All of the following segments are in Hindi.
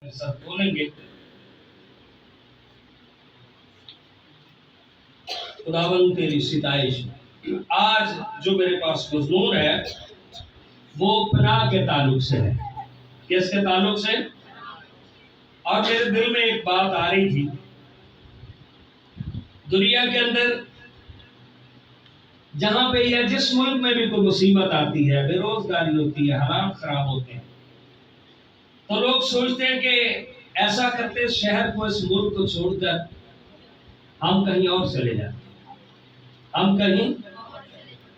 सब बोलेंगे। खुदावंद तेरी सिताइश। आज जो मेरे पास मजमून है वो पनाह के ताल्लुक से है। किसके ताल्लुक से? और मेरे दिल में एक बात आ रही थी, दुनिया के अंदर जहां पे या जिस मुल्क में भी कोई मुसीबत आती है, बेरोजगारी होती है, हालात खराब होते हैं, तो लोग सोचते हैं कि ऐसा करते शहर को, इस मुल्क को छोड़कर हम कहीं और चले जाते हैं, हम कहीं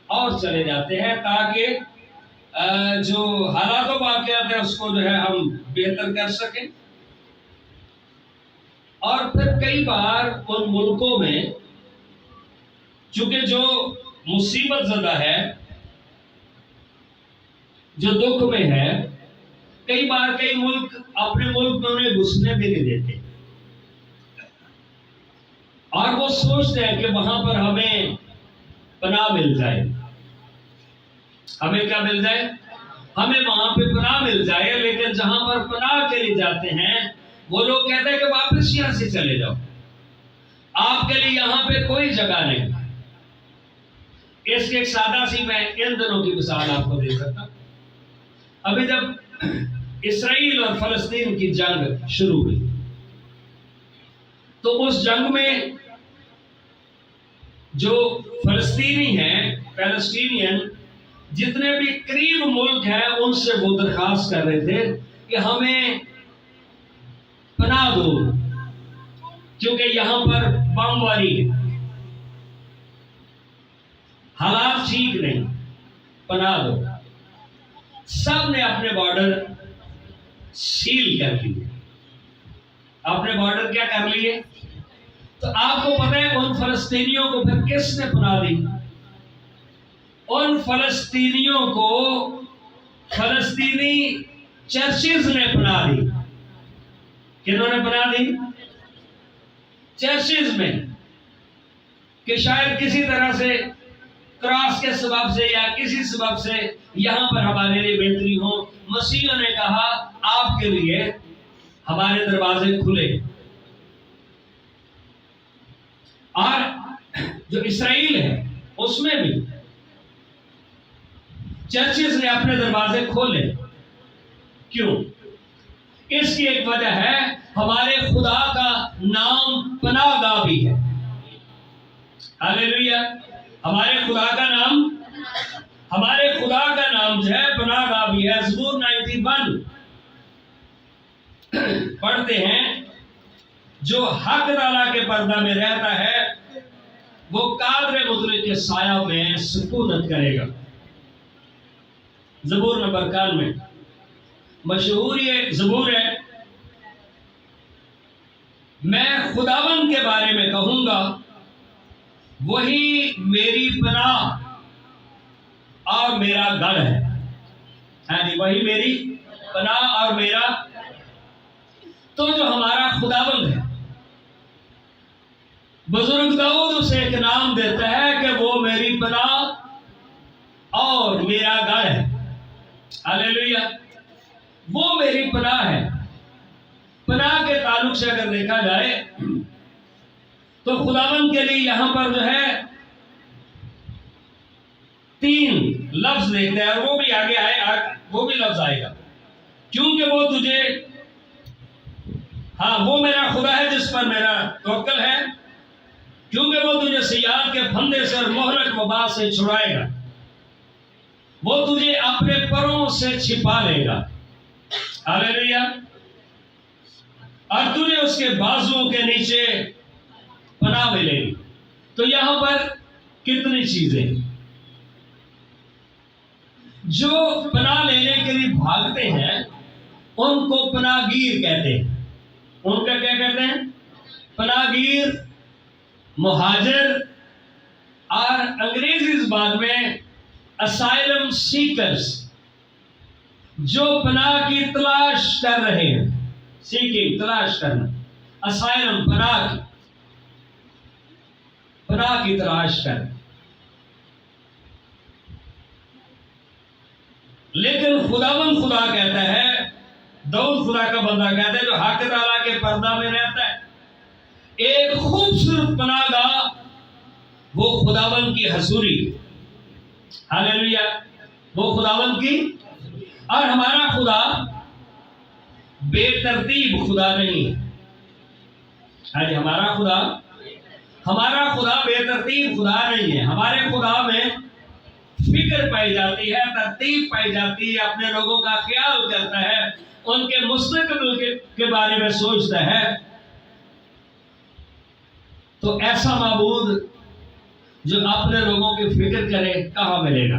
और चले जाते हैं ताकि जो हालात वाक़यात है उसको जो है हम बेहतर कर सकें। और फिर कई बार उन मुल्कों में चूंकि जो मुसीबत ज़दा है, जो दुख में है, कई बार कई मुल्क अपने मुल्क में उन्हें घुसने भी नहीं देते और वो सोचते हैं कि वहां पर हमें पनाह मिल जाए। हमें क्या मिल जाए? हमें वहां पे पनाह मिल जाए। लेकिन जहां पर पनाह के लिए जाते हैं वो लोग कहते हैं कि वापस यहां से चले जाओ, आपके लिए यहां पे कोई जगह नहीं। इसके एक सादा सी मैं इन दिनों की मिसाल आपको दे सकता हूं। अभी जब इसराइल और फलस्तीन की जंग शुरू हुई तो उस जंग में जो फलस्तीनी हैं, पैलेस्टीनियन, जितने भी करीब मुल्क हैं, उनसे वो दरखास्त कर रहे थे कि हमें पनाह दो क्योंकि यहां पर बमबारी है, हालात ठीक नहीं, पनाह दो। सब ने अपने बॉर्डर सील कर लिए, अपने बॉर्डर क्या कर लिए। तो आपको पता है उन फलस्तीनियों को फिर किसने पनाह दी? उन फलस्तीनियों को फलस्तीनी चर्चिज ने पनाह दी। किन्होंने पनाह दी? चर्चिज में, कि शायद किसी तरह से क्रॉस के सबब से या किसी सबब से यहां पर हमारे लिए बेहतरी हो। मसीह ने कहा आपके लिए हमारे दरवाजे खुले। और जो इसराइल है उसमें भी चर्चिज ने अपने दरवाजे खोले। क्यों? इसकी एक वजह है, हमारे खुदा का नाम पनाहगाह भी है। हालेलुया। हमारे खुदा का नाम, हमारे खुदा का नाम जो है पनाहगाह भी है। ज़बूर 91 पढ़ते हैं, जो हक ताला के पर्दा में रहता है वो कादर मुतलक के साया में सुकूनत करेगा। ज़बूर नंबर 91 मशहूर ये ज़बूर है। मैं खुदावन के बारे में कहूंगा, वही मेरी पनाह और मेरा गढ़ है। यानी वही मेरी पनाह और मेरा, तो जो हमारा खुदावंद है, बुजुर्ग दाऊद उसे एक नाम देता है कि वो मेरी पनाह और मेरा गढ़ है। हालेलुया। वो मेरी पनाह है। पनाह के ताल्लुक से अगर देखा जाए तो खुदावंद के लिए यहां पर जो है 3 लफ्ज देखते हैं, और वो भी आगे आए, वो भी लफ्ज आएगा, क्योंकि वो तुझे, हाँ, वो मेरा खुदा है जिस पर मेरा तवक्कल है, क्योंकि वो तुझे सियाह के फंदे से और मोहलक वबा से छुड़ाएगा। वो तुझे अपने परों से छिपा लेगा। हालेलुया। और तुझे उसके बाजुओं के नीचे पनाह मिलेगी। तो यहां पर कितनी चीजें, जो पनाह लेने के लिए भागते हैं उनको पनाहगीर कहते हैं। उनका क्या कहते हैं? पनाहगीर, मुहाजिर, और अंग्रेजी ज़बान में असाइलम सीकर्स, जो पनाह की तलाश कर रहे हैं। सीकिंग, तलाश करना, असाइलम, पनाह की तलाश कर। लेकिन खुदावंद खुदा कहता है दाऊद खुदा का बंदा कहते हैं जो हक ताला के पर्दा में रहता है। एक खूबसूरत पनाहगाह वो खुदावन की हजूरी। हालेलुया, वो खुदावन की। और हमारा खुदा बेतरतीब खुदा नहीं। आज हमारा खुदा बेतरतीब खुदा नहीं है। हमारे खुदा में फिक्र पाई जाती है, तरतीब पाई जाती है, अपने लोगों का ख्याल करता है, उनके मुस्तकबिल के बारे में सोचता है। तो ऐसा माबूद जो अपने लोगों की फिक्र करे कहां मिलेगा।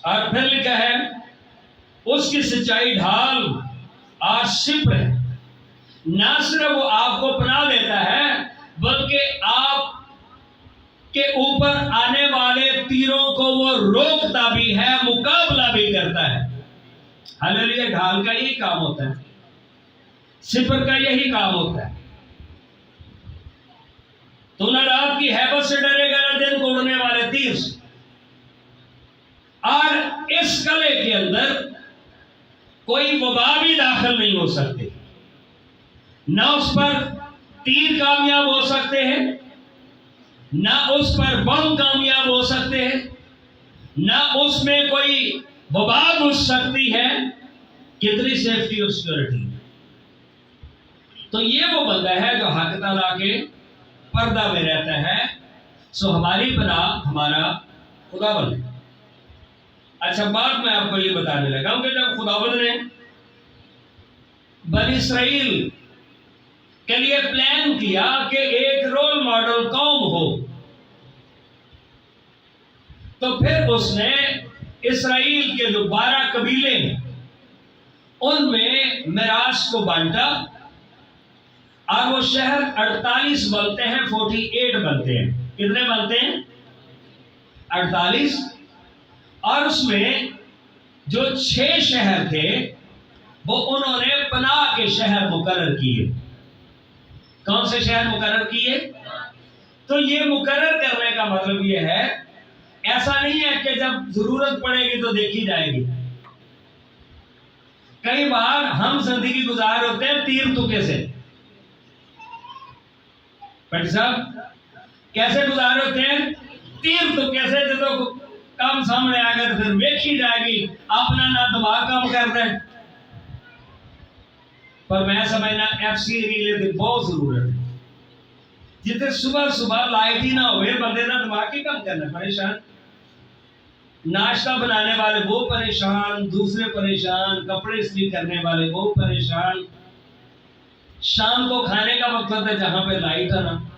और फिर लिखा है उसकी सच्चाई ढाल और शिप्र है। ना सिर्फ वो आपको पनाह देता है बल्कि आप के ऊपर आने वाले तीरों को वो रोकता भी है, मुकाबला भी करता है। हालेलुया, ढाल का यही काम होता है, सिपर का यही काम होता है। तू न रात की हैबत से डरेगा न दिन को उड़ने वाले तीर से। और इस कले के अंदर कोई वबा भी दाखिल नहीं हो सकती। न उस पर तीर कामयाब हो सकते हैं, न उस पर बम कामयाब हो सकते हैं, न उसमें कोई वबा घुस सकती है। कितनी सेफ्टी और सिक्योरिटी। तो ये वो बंदा है जो हक ताला के पर्दा में रहता है। सो हमारी पनाह हमारा खुदावंद है। अच्छा, बात मैं आपको ये बताने लगा हूं कि जब खुदावंद ने बनी इस्राएल के लिए प्लान किया कि एक रोल मॉडल कौम हो, तो फिर उसने इस्राएल के जो 12 कबीले हैं उनमें मिरास को बांटा। और वो शहर 48 बनते हैं, 48 बनते हैं। कितने बनते हैं? 48। और उसमें जो 6 शहर थे वो उन्होंने पनाह के शहर मुकर्रर किए। कौन से शहर मुकर्रर किए? तो ये मुकर्रर करने का मतलब ये है, ऐसा नहीं है कि जब जरूरत पड़ेगी तो देखी जाएगी। कई बार हम जिंदगी गुजार होते हैं तीर तुके से। पंडित साहब कैसे गुजार होते हैं? तीर तुके से। जो काम सामने आ गया तो फिर देखी जाएगी, अपना ना दिमाग काम कर दे। पर मैं समझना FC रिले की बहुत जरूरत है। जितने सुबह सुबह लाइट ही ना हुए बंदे ना दिमाग ही कम करना परेशान। नाश्ता बनाने वाले वो परेशान, दूसरे परेशान, कपड़े इस्त्री करने वाले वो परेशान। शाम को खाने का वक्त होता है जहां पे लाइट है ना,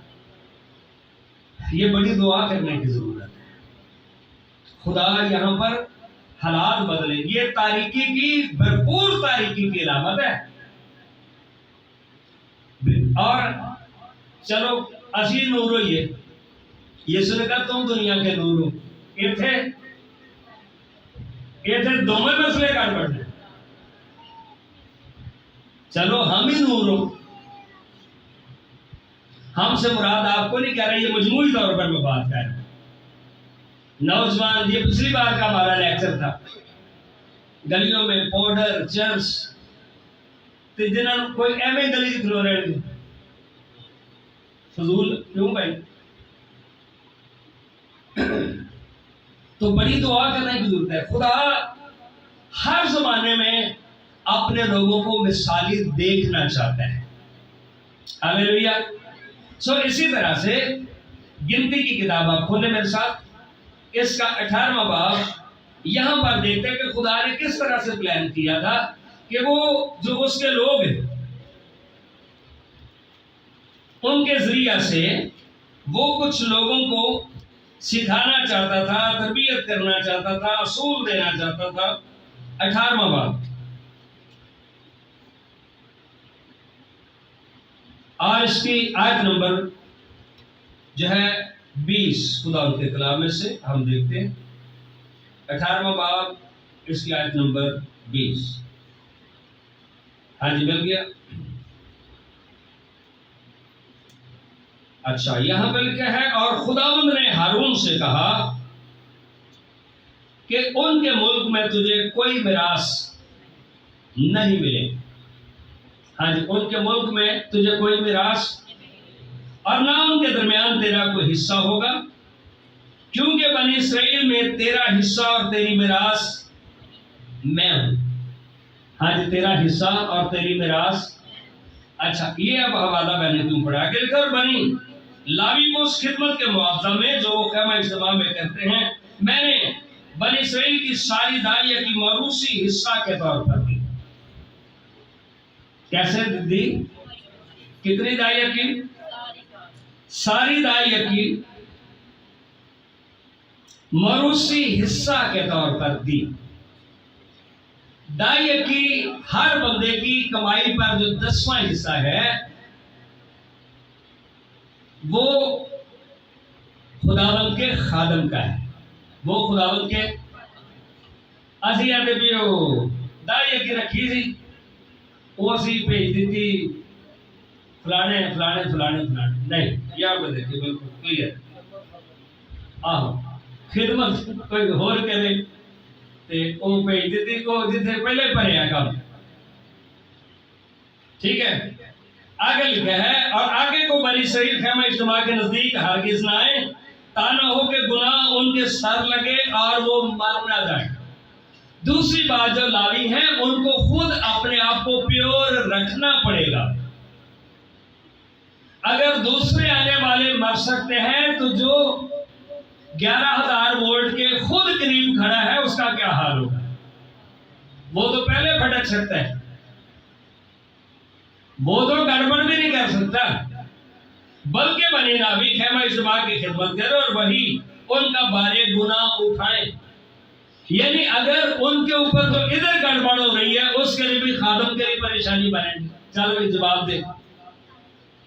ये बड़ी दुआ करने की जरूरत है। खुदा यहां पर हालात बदले। ये तारीकी की, भरपूर तारीकी की अलामत है। और चलो असी नूर हो, ये सुनकर तुम दुनिया के नूर हो। इथे दोनों मसले कर पड़े। चलो हम ही नूर हो। हमसे मुराद आपको नहीं कह रही, ये मजमूई तौर पर मैं बात कर रहा हूं। नौजवान, ये पिछली बार का हमारा लेक्चर था, गलियों में पाउडर चर्च ते जिन्होंने कोई एवं गली च खलो रहे फजूल क्यों भाई। तो बड़ी दुआ करने की जरूरत है। खुदा हर जमाने में अपने लोगों को मिसाली देखना चाहता है। हालेलुया। सो इसी तरह से गिनती की किताब आप खोले मेरे साथ, इसका 18वां बाब। यहां पर देखते हैं कि खुदा ने किस तरह से प्लान किया था कि वो जो उसके लोग हैं उनके जरिया से वो कुछ लोगों को सिखाना चाहता था, तरबियत करना चाहता था, असूल देना चाहता था। 18वां बाब और इसकी आयत नंबर जो है 20 खुदा के कलाम में से हम देखते हैं। 18वां बाब, इसकी आयत नंबर 20। हाँ जी, मिल गया। अच्छा, यहां पर लिखा है, और खुदावंद ने हारून से कहा कि उनके मुल्क में तुझे कोई मिरास नहीं मिलेगी। हाँ जी, उनके मुल्क में तुझे कोई मिरास और ना उनके दरमियान तेरा कोई हिस्सा होगा, क्योंकि बनी इसराइल में तेरा हिस्सा और तेरी मिरास मैं हूं। हाँ जी, तेरा हिस्सा और तेरी मिरास। अच्छा, ये अब हवाला मैंने क्यों पढ़ा के लिखा, और बनी लावी को उस खिदमत के मुआवजा में जो वो ख़ैमा इज्तिमा में करते हैं, मैंने बनी इसराइल की सारी दाइया की मौरूसी हिस्सा के तौर पर दी। कैसे दी? कितनी दाइया की? सारी दाइया की मौरूसी हिस्सा के तौर पर दी। दाइया की हर बंदे की कमाई पर जो 10वां हिस्सा है वो खुदावंद के खादम का है। वो खुदावंद के असी आते भी वो दाइया की रखी थी, वो असी भेज दी थी फलाने फलाने फलाने फलाने। नहीं, यहाँ पे देखिए बिल्कुल क्लियर। आहो, खिदमत कोई होर करे ते वो भेज दी को जिथे पहले पढ़े काम। ठीक है, आगे लिखा है, और आगे को बनी इसराइल ख़ैमा इज्तिमा के नजदीक हरगिज़ न आए, ताना हो के गुनाह उनके सर लगे और वो मर ना जाए। दूसरी बात, जो लावी हैं उनको खुद अपने आप को प्योर रखना पड़ेगा। अगर दूसरे आने वाले मर सकते हैं तो जो 11,000 वोल्ट के खुद करीब खड़ा है उसका क्या हाल होगा? वो तो पहले भटक सकता है, वो तो गड़बड़ भी नहीं कर सकता, बल्कि बनी लावी ख़ैमा इज्तिमा की खिदमत करे और वही उनका बारे गुनाह उठाए। यानी अगर उनके ऊपर तो इधर गड़बड़ हो रही है, उसके लिए भी खादम के लिए परेशानी बनेगी। चलो भाई जवाब दे,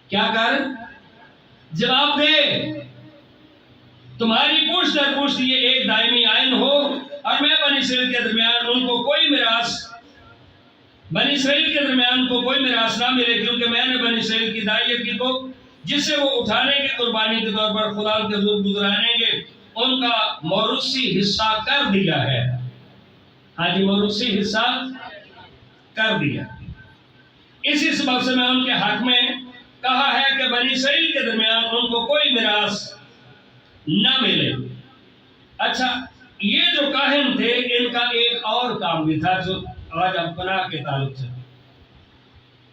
क्या कारण? जवाब दे। तुम्हारी पुश्त दर पुश्त ये एक दायमी आयन हो, और मैं बनी इसराइल के दरमियान उनको कोई मिरास, बनी इसराइल के दरमियान को कोई मिरास ना मिले, क्योंकि मैंने बनी इसराइल की दाइयकी को जिसे वो उठाने की कुर्बानी के तौर पर खुदा के हुजूर गुजरानेंगे उनका मौरूसी हिस्सा कर दिया है। हाँ जी, मौरूसी हिस्सा कर दिया। इसी सबब से मैं उनके हक में कहा है कि बनी इसराइल के दरमियान उनको कोई मिरास न मिले। अच्छा, ये जो काहिन थे इनका एक और काम भी था जो आज हम पनाह के ताल्लुक से,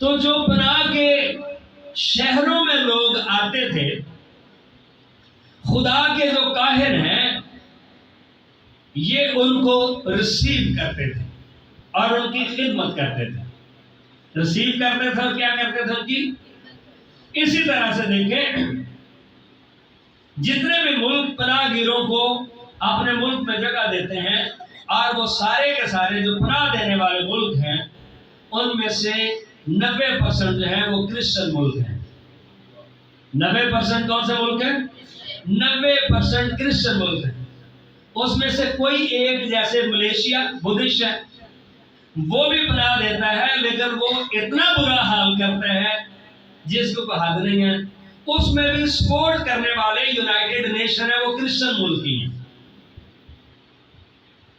तो जो पनाह के शहरों में लोग आते थे, खुदा के जो काहिन हैं ये उनको रिसीव करते थे और उनकी खिदमत करते थे। रिसीव करते थे और क्या करते थे उनकी? इसी तरह से देखें, जितने भी मुल्क पनाहगीरों को अपने मुल्क में जगह देते हैं, और वो सारे के सारे जो पनाह देने वाले मुल्क हैं उनमें से 90% जो है वो क्रिश्चियन मुल्क हैं। 90% कौन से मुल्क हैं? 90% क्रिश्चियन मुल्क हैं। उसमें से कोई एक, जैसे मलेशिया बुद्धिस्ट है, वो भी पनाह देता है, लेकिन वो इतना बुरा हाल करता है जिसको कोई हद नहीं है। उसमें भी सपोर्ट करने वाले यूनाइटेड नेशन है, वो क्रिश्चियन मुल्क ही है।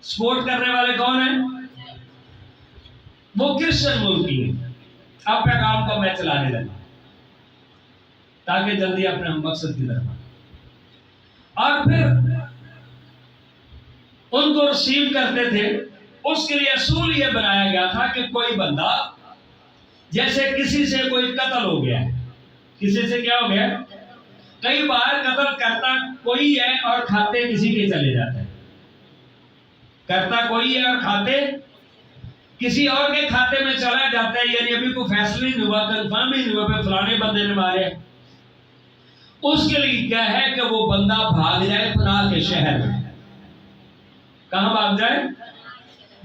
सपोर्ट करने वाले कौन है? वो क्रिश्चियन मुल्क ही है। अब पैगाम को मैं चलाने लगा ताकि जल्दी अपने मकसद की तरफ, और फिर उनको रिसीव करते थे। उसके लिए असूल यह बनाया गया था कि कोई बंदा, जैसे किसी से कोई कत्ल हो गया है, किसी से क्या हो गया? कई बार कत्ल करता कोई है और खाते किसी के चले जाते हैं। करता कोई है और खाते किसी और के खाते में चला जाता है, यानी अभी कोई फैसला नहीं हुआ, कंफर्म ही नहीं हुआ फलाने बंदे ने मारे। उसके लिए क्या है कि वो बंदा भाग जाए पनाह के शहर में। कहां भाग जाए?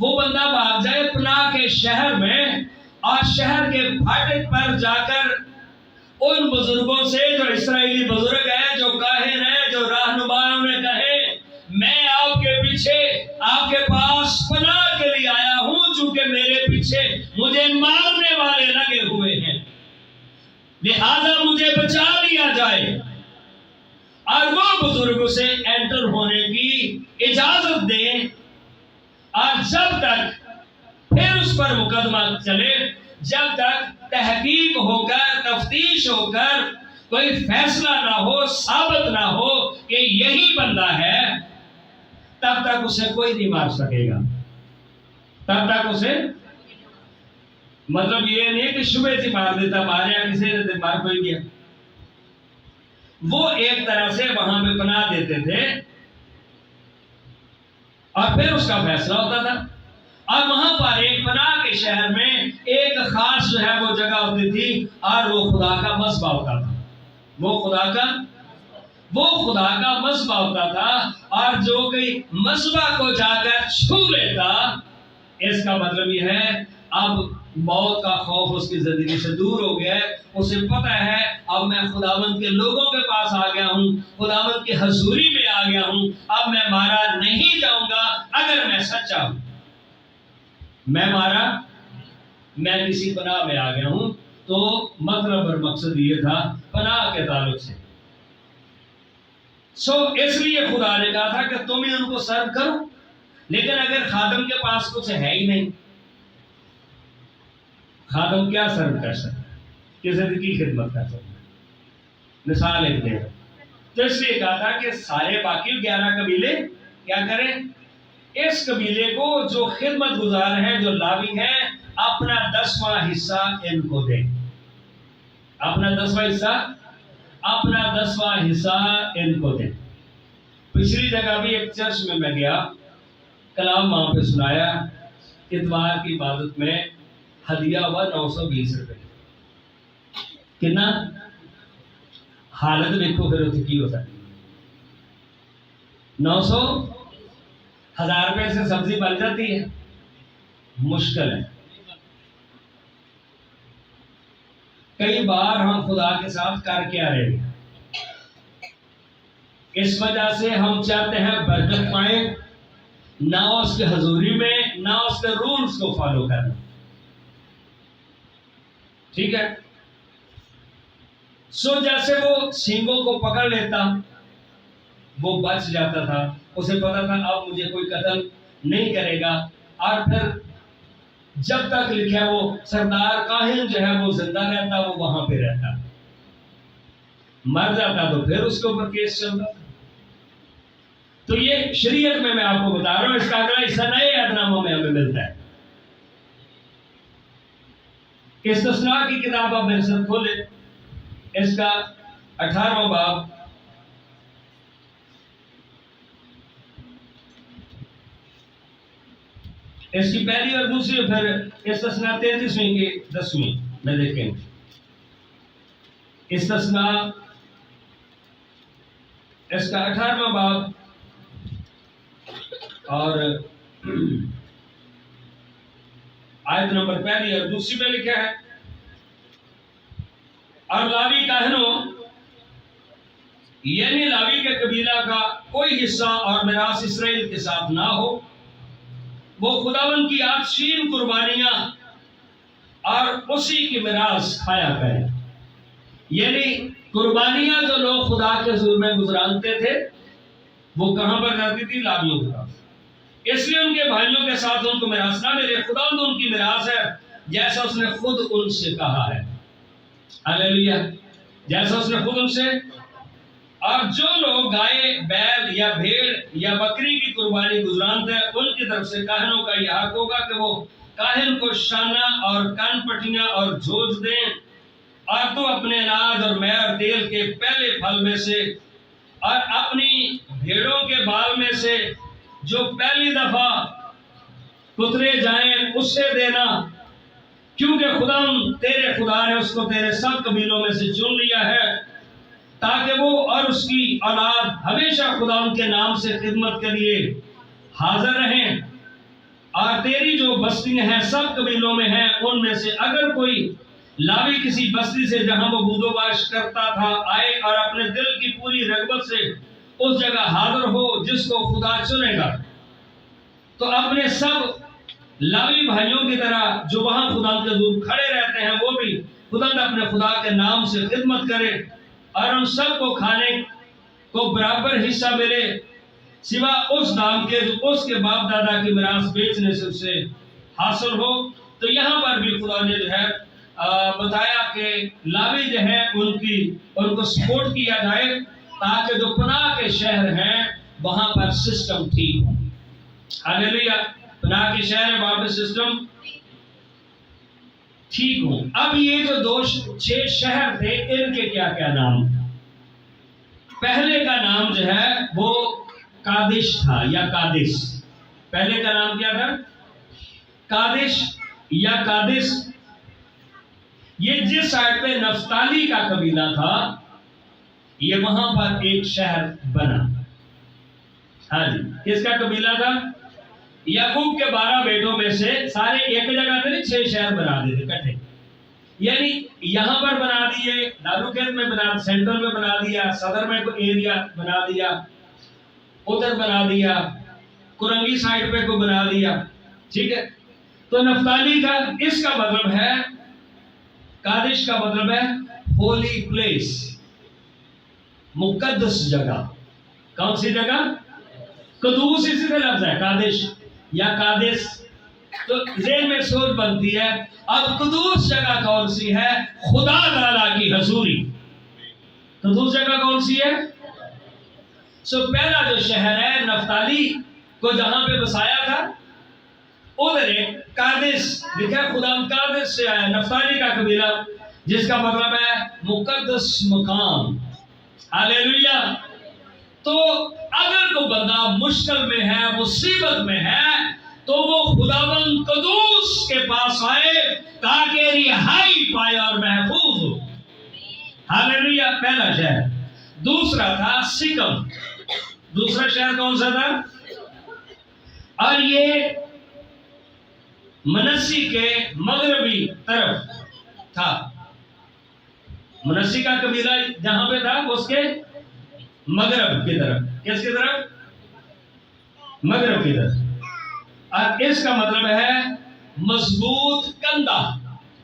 वो बंदा भाग जाए पनाह के शहर में, और शहर के फाटक पर जाकर उन बुजुर्गों से, जो इस्राएली बुजुर्ग हैं, जो काहिन हैं, जो रहनुमाओं ने कहे, मैं आपके पीछे, आपके पास पनाह के लिए आया हूं, चूंकि मेरे पीछे मुझे मारने वाले लगे हुए हैं, लिहाजा मुझे बचा लिया जाए। और वो बुजुर्ग से एंटर होने की इजाजत दें, और जब तक फिर उस पर मुकदमा चले जब तक तहकीक होकर, तफ्तीश होकर कोई फैसला ना हो, साबित ना हो कि यही बंदा है, तब तक उसे कोई नहीं मार सकेगा। तब तक उसे, मतलब ये नहीं कि शुबह से मार देता, मारे या किसी ने मार कोई गया। वो एक तरह से वहां पे बना देते थे और फिर उसका फैसला होता था। और वहां पर एक पनाह के शहर में एक खास जो है वो जगह होती थी और वो खुदा का मस्बा होता था। वो खुदा का मस्बा होता था। और जो कोई मस्बा को जाकर छू लेता, इसका मतलब यह है अब मौत का खौफ उसकी जिंदगी से दूर हो गया है। उसे पता है अब मैं खुदावंद के लोगों के पास आ गया हूं, खुदावंद की हजूरी में आ गया हूं, अब मैं मारा नहीं जाऊंगा अगर मैं सच्चा हूं। मैं किसी पनाह में आ गया हूं। तो मतलब और मकसद ये था पनाह के ताल्लुक से। इसलिए खुदा ने कहा था कि तुम ही उनको सर्व करो। लेकिन अगर खादम के पास कुछ है ही नहीं, खादम क्या सर्व कर सकता है, किसी की खिदमत कर सकता है? मिसाल एक दे, तो इसलिए कहा था कि सारे बाकी 11 कबीले क्या करें, इस कबीले को जो खिदमत गुजार हैं, जो लावी हैं, अपना 10वां हिस्सा इनको दें। अपना 10वां हिस्सा इनको दें। पिछली जगह भी एक चर्च में मैं गया, कलाम वहां पे सुनाया, इतवार की इबादत में हदिया हुआ 920 रुपए। कितना? हालत देखो फिर की हो सकती, 900,000 रुपए से सब्जी बन जाती है, मुश्किल है। कई बार हम खुदा के साथ कर क्या रहे हैं, इस वजह से हम चाहते हैं बरकत पाए, ना उसके हजूरी में, ना उसके रूल्स को फॉलो करना। ठीक है। जैसे वो सींगों को पकड़ लेता, वो बच जाता था, उसे पता था अब मुझे कोई कत्ल नहीं करेगा। और फिर जब तक लिखा वो सरदार काहिन जो है वो जिंदा रहता, वो वहां पे रहता, मर जाता तो फिर उसके ऊपर केस चलता। तो ये शरीयत में मैं आपको बता रहा हूं, इसका अगला हिस्सा नए अहदनामे में हमें मिलता है। इस्तिस्ना की किताब आप मेरे साथ खोले, इसका 18वां बाब, इसकी पहली और दूसरी, फिर इस्तिस्ना 33वीं की 10वीं में देखेंगे। इस्तिस्ना इसका 18वां बाब और आयत नंबर पहली और दूसरी में लिखा है, और लावी काहनों यानी लावी के कबीला का कोई हिस्सा और मिरास इसराइल के साथ ना हो, वो खुदावन की आशीन कुर्बानियां और उसी की मिरास खाया करें। यानी कुर्बानियां जो लोग खुदा के हुजूर में गुजरानते थे, वो कहां पर जाती थी? लावियों के पास। इसलिए उनके भाइयों के साथ उनको मिरास ना मिले, खुदावंद उनकी मिरास है, जैसा उसने खुद उनसे कहा है। हालेलुया। जैसा उसने खुद उनसे। और जो लोग गाय, बैल या भेड़ या बकरी की कुर्बानी गुजरानते हैं, उनकी तरफ से काहिनों का यह हक होगा कि वो काहिन को शाना और कान पट्टियां और जोज दें, और तो अपने अनाज और मै और तेल के पहले फल में से और अपनी भेड़ों के बाल में से जो पहली दफा कुतरे जाएं उससे देना, क्योंकि खुदा तेरे खुदा ने उसको तेरे सब कबीलों में से चुन लिया है, ताकि वो और उसकी औलाद हमेशा खुदा के नाम से खिदमत के लिए हाजिर रहें। और तेरी जो बस्तियां हैं सब कबीलों में हैं, उनमें से अगर कोई लावी किसी बस्ती से जहां वो बूदोबाश करता था आए और अपने दिल की पूरी रगबत से उस जगह हाजिर हो जिसको खुदा चुनेगा, तो अपने सब लावी भाइयों की तरह जो वहां खुदा के दूर खड़े रहते हैं, वो भी खुदा अपने खुदा के नाम से खिदमत करे, और उन सब को खाने को बराबर हिस्सा मिले, सिवा उस नाम के जो उसके बाप दादा की मिरास बेचने से उसे हासिल हो, तो यहाँ पर भी खुदा ने जो है बताया कि लावी जो है उनको सपोर्ट किया जाए ताकि जो पनाह के शहर हैं वहां पर सिस्टम ठीक हो। हालेलुया। पनाह के शहर है वहां पर सिस्टम ठीक हो। अब ये जो 6 शहर थे इनके क्या क्या नाम? पहले का नाम जो है वो कादिश था या कादिश। पहले का नाम क्या था? कादिश या कादिश। ये जिस साइड पे नफ्ताली का कबीला था ये वहां पर एक शहर बना। हाँ जी, किसका कबीला था? याकूब के 12 बेटों में से सारे एक जगह पे नहीं 6 शहर बना देते इकट्ठे। यानी यहां पर बना दिए, दारूखेत में बना, सेंटर में बना दिया, सदर में कोई एरिया बना दिया, उधर बना दिया, कुरंगी साइड पे को बना दिया। ठीक है, तो नफ्ताली का इसका मतलब है, कादिश का मतलब है होली प्लेस, मुकद्दस जगह। कौन सी जगह? कदूस इसी से लफ्ज है, कादिश या कादिस। तो ज़हन में सोच बनती है अब कदूस जगह कौन सी है? खुदा ताला की हजूरी। कदूस जगह कौन सी है? पहला जो शहर है नफ्ताली को जहां पे बसाया था उधर एक कादिस लिखा, खुदा कादिस से आया, नफ्ताली का कबीला, जिसका मतलब है मुकद्दस मकाम। हालेलुया। तो अगर कोई बंदा मुश्किल में है, मुसीबत में है, तो वो खुदावंद कदूस के पास आए ताकि रिहाई पाए और महफूज हो। हालेलुया। पहला शहर। दूसरा था सिकम। दूसरा शहर कौन सा था? और ये मनस्सी के मगरबी तरफ था। मनस्सी का कबीला जहां पे था उसके मगरब की तरफ। किसकी तरफ? मगरब की तरफ। और इसका मतलब है मजबूत कंधा,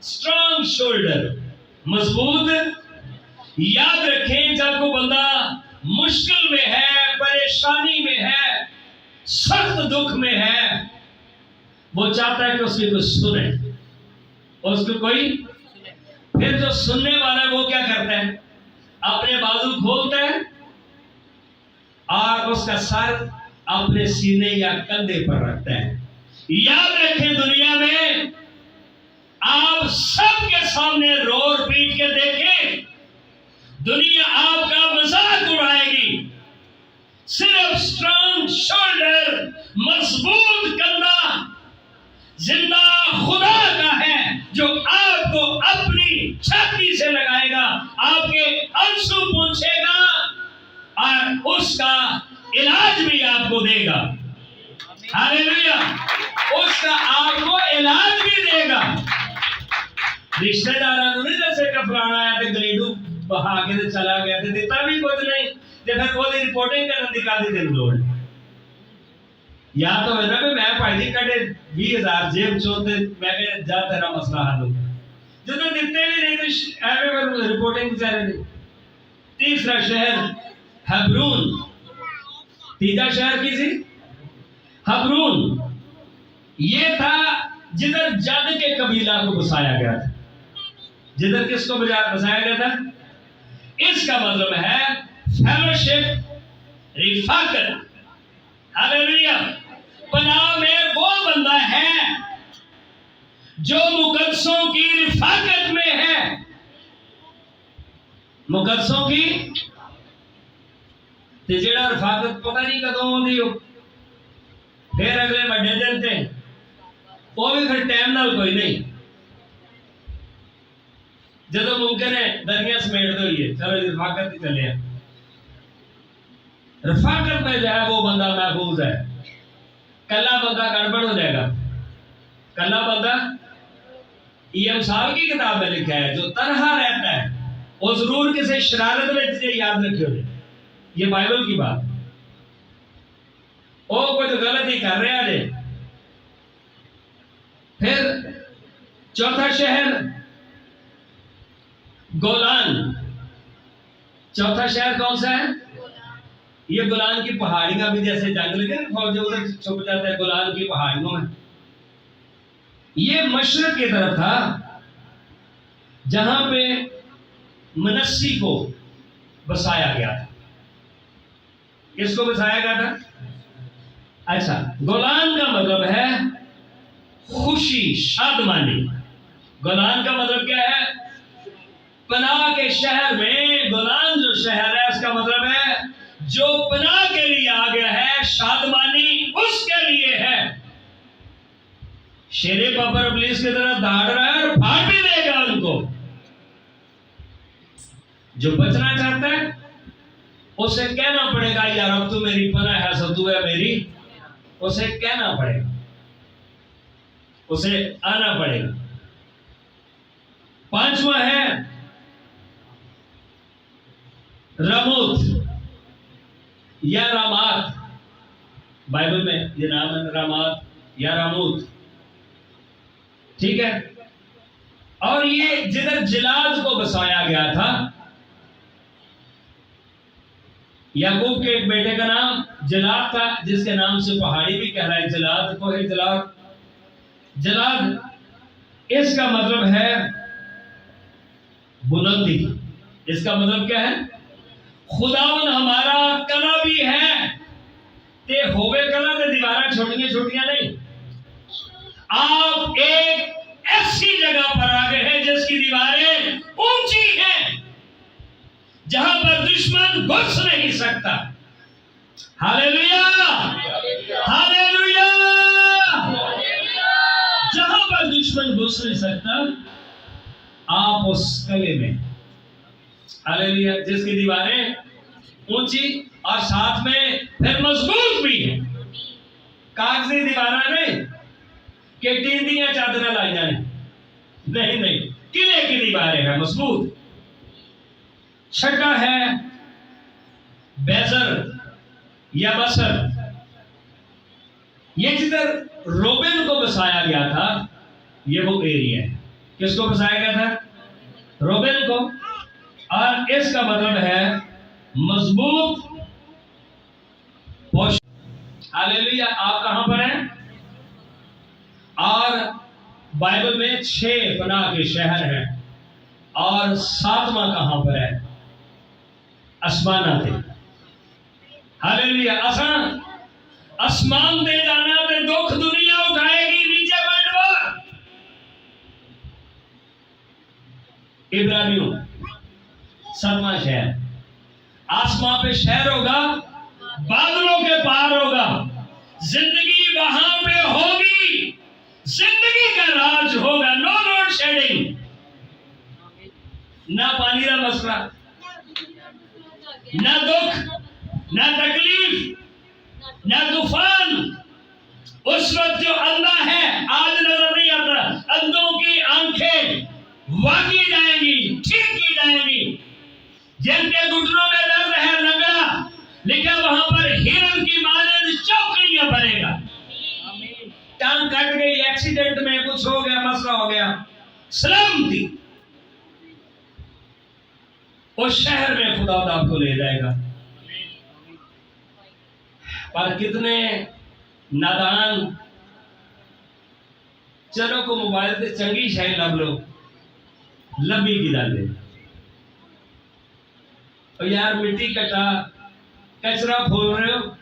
स्ट्रांग शोल्डर, मजबूत। याद रखें जब कोई बंदा मुश्किल में है, परेशानी में है, सख्त दुख में है, वो चाहता है कि उसकी कोई सुने, उसको कोई। फिर जो सुनने वाला है वो क्या करता है? अपने बाजू खोलता है और उसका सर अपने सीने या कंधे पर रखता है। याद रखें दुनिया में आप सबके सामने रोर पीट के देखें, दुनिया आपका मजाक उड़ाएगी। सिर्फ स्ट्रांग शोल्डर, मजबूत कंधा, जिंदा खुदा का है जो आपको अपनी छाती से लगाएगा, आपके आंसू पूछेगा और उसका इलाज भी आपको देगा। हालेलुया। उसका आपको इलाज भी देगा। रिश्तेदार ने जैसे कफराना आया थे, गरीडू बहा के ते चला गया थे, देता भी कुछ नहीं, ते फिर वो रिपोर्टिंग करने दिखा दी दिन लोड़। या तो है ना कि मैं पाई कटे 20,000 जेब चोते, मैं कह जा तेरा मसला हल हो। जो तो दिखते भी नहीं तो एवे रिपोर्टिंग बेचारे ने। तीसरा शहर हबरून। तीसरा शहर की थी हबरून। ये था जिधर जद के कबीला को बसाया गया था। जिधर किसको बसाया गया था? इसका मतलब है फेलोशिप, रिफाकत। हालेलुया। पनाह में वो बंदा है जो मुकद्दसों की रिफाकत में है। मुकद्दसों की जेड़ा रिफाकत पता नहीं कदों होती हो। फिर अगले बड़े दिन थे वो भी फिर टाइम नाल कोई नहीं, जो मुमकिन है दरिया समेट दो, ये चलो रिफाकत ही चले। रिफाकत में जो है वो बंदा महफूज है। कला बंदा गड़बड़ हो जाएगा। कला बंदा, ये अमसाल की किताब में लिखा है, जो तन्हा रहता है वो जरूर किसी शरारत में तुझे याद रखियो। ये बाइबल की बात। वो कुछ गलत ही कर रहे हैं। फिर चौथा शहर गोलान। चौथा शहर कौन सा है? ये गोलान की पहाड़ियां भी, जैसे जंगल के फौज उधर छुप जाता है गोलान की पहाड़ियों में। ये मशरक की तरफ था, जहां पे मनस्सी को बसाया गया था। किसको बसाया गया था? अच्छा, गोलान का मतलब है खुशी, शादमानी। गोलान का मतलब क्या है? पनाह के शहर में, गोलान जो शहर है उसका मतलब है जो पनाह के लिए आ गया है, शादमानी उसके लिए है। शेरे पापर इब्लीस की तरह दौड़ रहा है और फाड़ भी देगा उनको। जो बचना चाहता है उसे कहना पड़ेगा, यार अब तू मेरी पनाह है, सो तू है मेरी। उसे कहना पड़ेगा, उसे आना पड़ेगा। पांचवा है रमूत या रामात। बाइबल में ये नाम है, रामात या रामूत, ठीक है। और ये जिधर जिलाद को बसाया गया था, याकूब के एक बेटे का नाम जिलाद था, जिसके नाम से पहाड़ी भी कह रहा है जिलाद को है। जिलाद, जिलाद इसका मतलब है बुलंदी। इसका मतलब क्या है? खुदावन हमारा कला भी है ते होवे कला ते दीवारा छोटियां छोटियां नहीं। आप एक ऐसी जगह पर आ गए हैं जिसकी दीवारें ऊंची हैं, जहां पर दुश्मन घुस नहीं सकता। Hallelujah, hallelujah. जहां पर दुश्मन घुस नहीं सकता, आप उस कले में, हालेलुया, जिसकी दीवारें ऊंची और साथ में फिर मजबूत भी है। कागजी दीवारा नहीं कि टीन दिया चादर लाई जाने, नहीं नहीं, किले की दीवारें हैं, मजबूत। छठा है बेजर या बसर। ये जिधर रोबेन को बसाया गया था, ये वो एरिया है। किसको बसाया गया था? रोबेन को। और इसका मतलब है मजबूत पोषण। हालेलुया। आप कहां पर हैं? और बाइबल में 6 पनाह के शहर हैं, और 7वां कहां पर है? आसमान थे। हालेलुया। आसान आसमान दे जाना ते दुख दुनिया उठाएगी, नीचे वर्ल्ड। इब्रानियों 7वां शहर, आसमां पे शहर होगा, बादलों के पार होगा, जिंदगी वहां पे होगी, जिंदगी का राज होगा। नो लोड शेडिंग, ना पानी का मसला, ना दुख, ना तकलीफ, ना तूफान। उस वक्त जो अंधा है आज नजर नहीं आता, अंधों की आंखें वाकी जाएंगी, ठीक की जाएंगी। जिनके घुटनों में दर्द है, लंगड़ा लिखा वहां पर हिरन की मानंद चौकड़ियां भरेगा। टांग कट गई, एक्सीडेंट में कुछ हो गया, मसला हो गया, सलामती उस शहर में खुदा आपको ले जाएगा। पर कितने नादान, चलो को मोबाइल से चंगी शाही लब लो, लबी की डाले। और यार मिट्टी कटा, कचरा फोड़ रहे हो।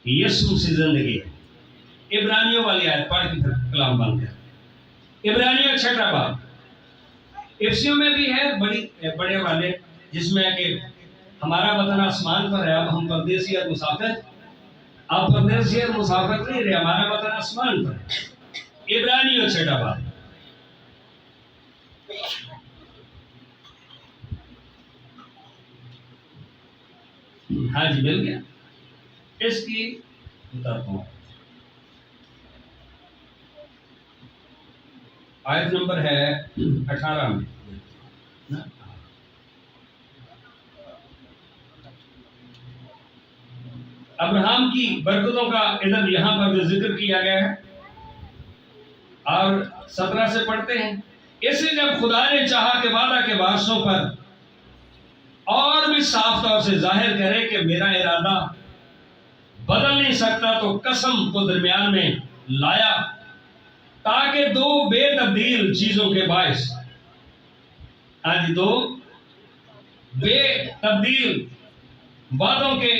यीशु से जिंदगी। इब्रानियों वाली आयत पढ़ के कलाम बंद कर। इब्रानियों 6 बाब। इफ्सियों में भी है बड़े वाले, जिसमें कि हमारा वतन आसमान पर है, अब हम परदेसी और मुसाफिर। अब परदेसी और मुसाफिर नहीं रहे, हमारा वतन आसमान पर है। इब्रानियों 6 बाब। हाँ जी, मिल गया। इसकी बताता हूं, आयत नंबर है 18 में। अब्राहम की बरकतों का इधर यहां पर जो जिक्र किया गया है, और 17 से पढ़ते हैं। इसलिए जब खुदा ने चाहा कि वादा के वारसों पर और भी साफ तौर से जाहिर करे कि मेरा इरादा बदल नहीं सकता, तो कसम को दरमियान में लाया, ताकि दो बेतब्दील चीजों के बायस, आज दो बेतब्दील बातों के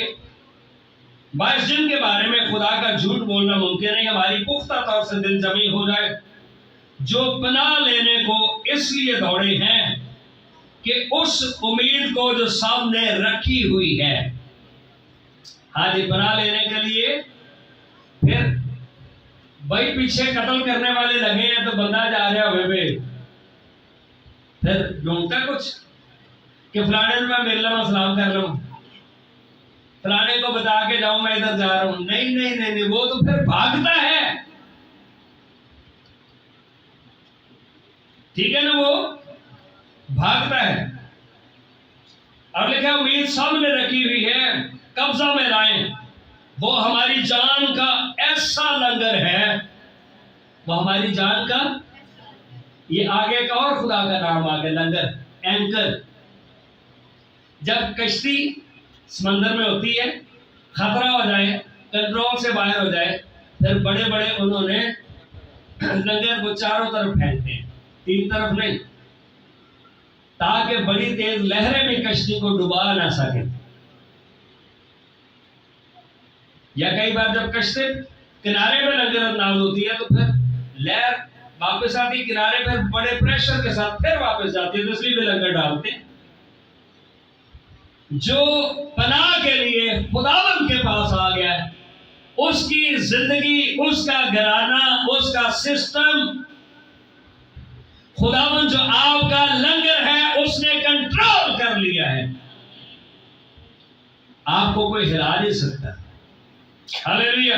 बायस, जिनके बारे में खुदा का झूठ बोलना मुमकिन नहीं, हमारी पुख्ता तौर से दिल जमी हो जाए, जो पनाह लेने को इसलिए दौड़े हैं कि उस उम्मीद को जो सामने रखी हुई है। हाँ जी, पनाह लेने के लिए फिर भाई पीछे कत्ल करने वाले लगे हैं, तो बंदा जा रहा है फिर ढूंढता कुछ कि फलाने में मिल लूँ, सलाम कर लूँ, फलाने को बता के जाऊं मैं इधर जा रहा हूं। नहीं नहीं नहीं नहीं, वो तो फिर भागता है, ठीक है ना, वो भागता है। अब लिखा उम्मीद सामने रखी हुई है, कब्जा में लाएं, वो हमारी जान का ऐसा लंगर है, वो हमारी जान का, ये आगे का और खुदा का नाम आ गया लंगर, एंकर। जब कश्ती समंदर में होती है, खतरा हो जाए, कंट्रोल से बाहर हो जाए, फिर बड़े बड़े उन्होंने लंगर को चारों तरफ फेंकते हैं, तीन तरफ नहीं, ताकि बड़ी तेज लहरें भी कश्ती को डुबा ना सके। या कई बार जब कश्ती किनारे पे लंगर नाव होती है, तो फिर लहर वापस आती किनारे पर, बड़े प्रेशर के साथ फिर वापस जाती है, तो इसलिए भी लंगर डालते हैं। जो पनाह के लिए खुदावन के पास आ गया है, उसकी जिंदगी, उसका घराना, उसका सिस्टम, खुदावन जो आपका लंगर है, उसने कंट्रोल कर लिया है, आपको कोई हिला नहीं सकता। हालेलुया।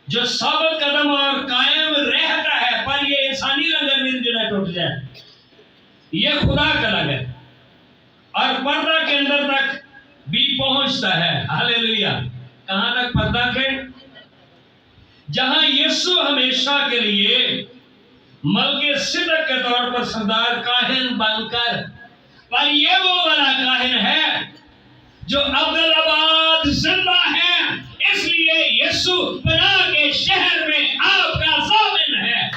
जो साबित कदम और कायम रहता है, पर ये इंसानी लंगर में जो टूट जाए, ये खुदा का लंगर और पर्दा के अंदर तक भी पहुंचता है। हालेलुया। कहां तक? पर्दा के, जहां यीशु हमेशा के लिए मलके सिदक के तौर पर सरदार काहिन बनकर, पर ये वो वाला काहिन है जो अब्दुल्लाबाद जिंदा है, इसलिए यीशु पनाह के शहर में आपका ज़ामिन है,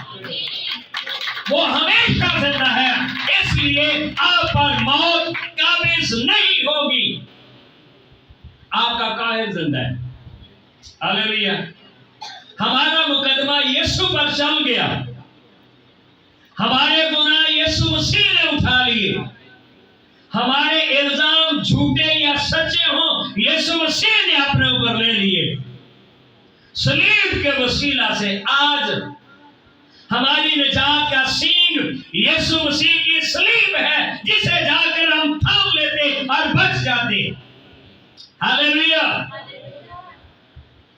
वो हमेशा जिंदा है, इसलिए आप पर मौत काबिज नहीं होगी, आपका काहिन जिंदा है। हालेलुया। हमारा मुकदमा यीशु पर चल गया, हमारे गुनाह यीशु मसीह ने उठा लिए, हमारे इल्जाम झूठे या सच्चे हों, यीशु मसीह ने अपने ऊपर ले लिए। सलीब के वसीला से आज हमारी निजात का सींग यीशु मसीह की सलीब है, जिसे जाकर हम थाम लेते और बच जाते। हालेलुया।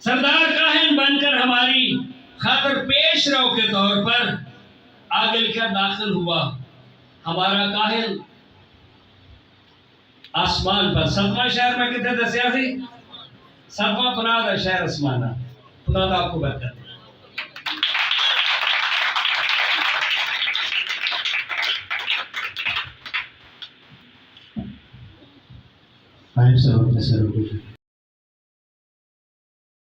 सरदार काहिन बनकर हमारी खातिर पेश रो के तौर पर आगे लिखा दाखिल हुआ, हमारा काहिन आसमान पर। 7वां शहर में कितने दसिया सी? 7वां पनाह दा शहर आसमाना। खुदा आपको बरकत दे। आइए सब अपने सरों को